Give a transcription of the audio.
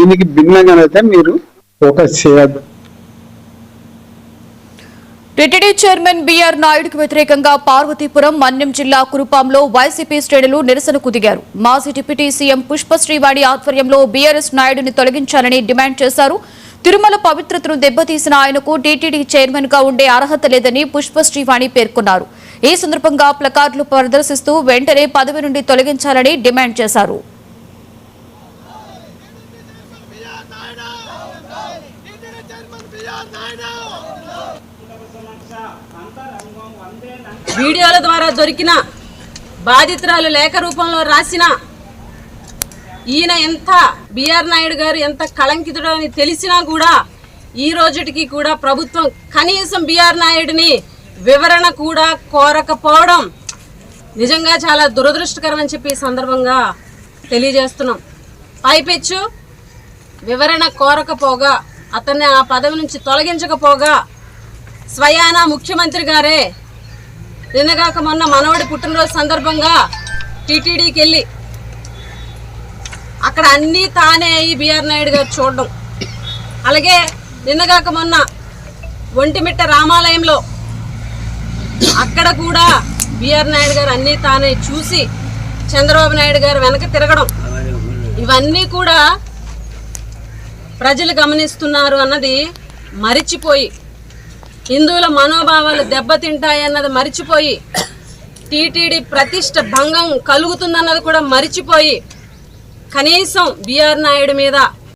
దీనికి భిన్నంగానైతే మీరు ఫోకస్ చేయద్దు. టీటీడీ చైర్మన్ బీఆర్ నాయుడుకు వ్యతిరేకంగా పార్వతీపురం మన్యం జిల్లా కురుపాంలో వైసీపీ శ్రేణులు నిరసనకు దిగారు. మాజీ డిప్యూటీ సీఎం పుష్పశ్రీవాణి ఆధ్వర్యంలో బీఆర్ఎస్ నాయుడుని తొలగించాలని డిమాండ్ చేశారు. తిరుమల పవిత్రతను దెబ్బతీసిన ఆయనకు టీటీడీ చైర్మన్ గా ఉండే అర్హత లేదని పుష్పశ్రీవాణి పేర్కొన్నారు. ఈ సందర్భంగా ప్లకార్డులు ప్రదర్శిస్తూ వెంటనే పదవి నుండి తొలగించాలని డిమాండ్ చేశారు. వీడియోల ద్వారా దొరికిన బాధితురాలు లేఖ రూపంలో రాసిన ఈయన ఎంత బీఆర్ నాయుడు గారు ఎంత కళంకితుడు అని తెలిసినా కూడా ఈ రోజుటికి కూడా ప్రభుత్వం కనీసం బీఆర్ నాయుడిని వివరణ కూడా కోరకపోవడం నిజంగా చాలా దురదృష్టకరం అని చెప్పి ఈ సందర్భంగా తెలియజేస్తున్నాం. పైపెచ్చు వివరణ కోరకపోగా అతన్ని ఆ పదవి నుంచి తొలగించకపోగా స్వయానా ముఖ్యమంత్రి గారే నిన్నగాక మొన్న మనవడి పుట్టినరోజు సందర్భంగా టీటీడీకి వెళ్ళి అక్కడ అన్నీ తానే అయ్యి బీఆర్ నాయుడు గారు చూడడం, అలాగే నిన్నగాక మొన్న ఒంటిమిట్ట రామాలయంలో అక్కడ కూడా బీఆర్ నాయుడు గారు అన్నీ తానే చూసి చంద్రబాబు నాయుడు గారు వెనక తిరగడం, ఇవన్నీ కూడా ప్రజలు గమనిస్తున్నారు అన్నది మరిచిపోయి, హిందువుల మనోభావాలు దెబ్బతింటాయన్నది మరిచిపోయి, టీటీడీ ప్రతిష్ట భంగం కలుగుతుందన్నది కూడా మరిచిపోయి కనీసం బీఆర్ నాయుడు మీద